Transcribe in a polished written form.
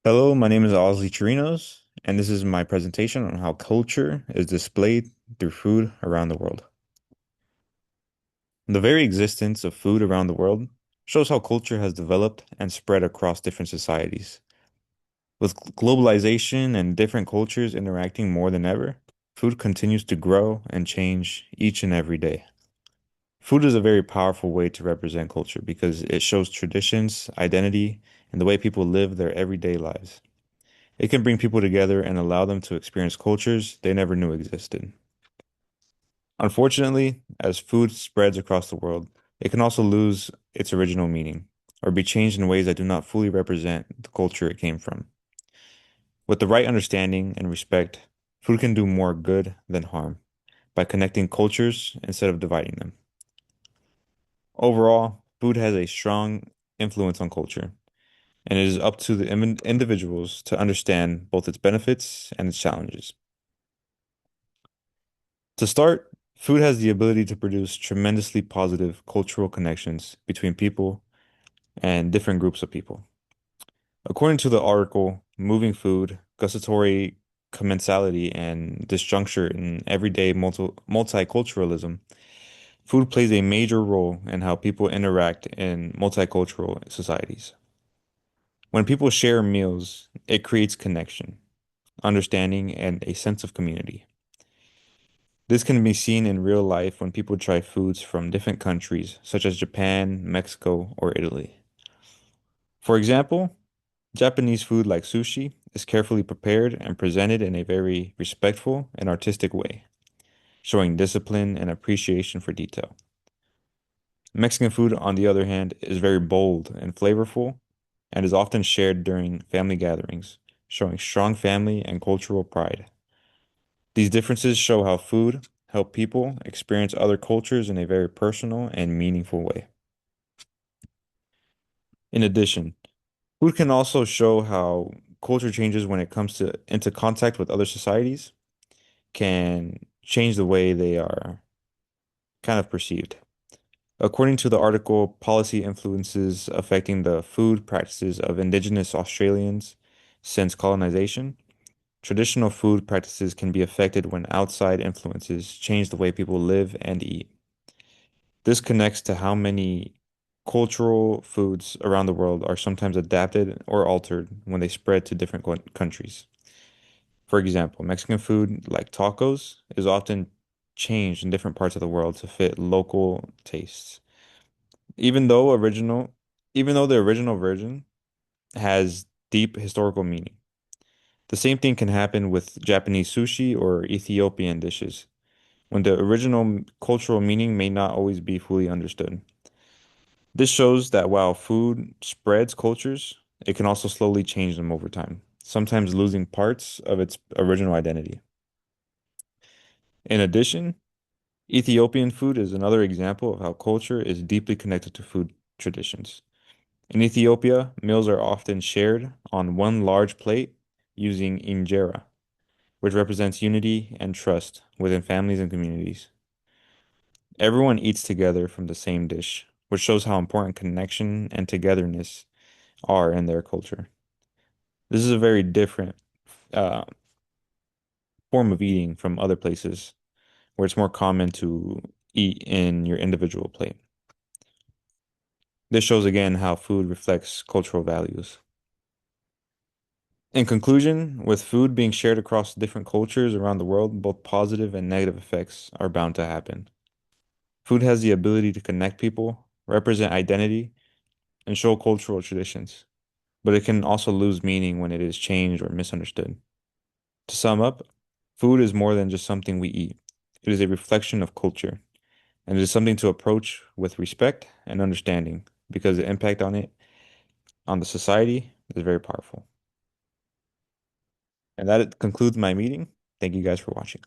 Hello, my name is Ozzy Chirinos, and this is my presentation on how culture is displayed through food around the world. The very existence of food around the world shows how culture has developed and spread across different societies. With globalization and different cultures interacting more than ever, food continues to grow and change each and every day. Food is a very powerful way to represent culture because it shows traditions, identity, and the way people live their everyday lives. It can bring people together and allow them to experience cultures they never knew existed. Unfortunately, as food spreads across the world, it can also lose its original meaning or be changed in ways that do not fully represent the culture it came from. With the right understanding and respect, food can do more good than harm by connecting cultures instead of dividing them. Overall, food has a strong influence on culture, and it is up to the individuals to understand both its benefits and its challenges. To start, food has the ability to produce tremendously positive cultural connections between people and different groups of people. According to the article, Moving Food, Gustatory Commensality, and Disjuncture in Everyday Multiculturalism, food plays a major role in how people interact in multicultural societies. When people share meals, it creates connection, understanding, and a sense of community. This can be seen in real life when people try foods from different countries, such as Japan, Mexico, or Italy. For example, Japanese food like sushi is carefully prepared and presented in a very respectful and artistic way, showing discipline and appreciation for detail. Mexican food, on the other hand, is very bold and flavorful and is often shared during family gatherings, showing strong family and cultural pride. These differences show how food help people experience other cultures in a very personal and meaningful way. In addition, food can also show how culture changes when it comes to into contact with other societies, can change the way they are kind of perceived. According to the article, Policy Influences Affecting the Food Practices of Indigenous Australians Since Colonization, traditional food practices can be affected when outside influences change the way people live and eat. This connects to how many cultural foods around the world are sometimes adapted or altered when they spread to different countries. For example, Mexican food, like tacos, is often changed in different parts of the world to fit local tastes. Even though original, even though the original version has deep historical meaning. The same thing can happen with Japanese sushi or Ethiopian dishes, when the original cultural meaning may not always be fully understood. This shows that while food spreads cultures, it can also slowly change them over time, sometimes losing parts of its original identity. In addition, Ethiopian food is another example of how culture is deeply connected to food traditions. In Ethiopia, meals are often shared on one large plate using injera, which represents unity and trust within families and communities. Everyone eats together from the same dish, which shows how important connection and togetherness are in their culture. This is a very different uh, form of eating from other places where it's more common to eat in your individual plate. This shows again how food reflects cultural values. In conclusion, with food being shared across different cultures around the world, both positive and negative effects are bound to happen. Food has the ability to connect people, represent identity, and show cultural traditions, but it can also lose meaning when it is changed or misunderstood. To sum up, food is more than just something we eat. It is a reflection of culture, and it is something to approach with respect and understanding because the impact on it on the society is very powerful. And that concludes my meeting. Thank you guys for watching.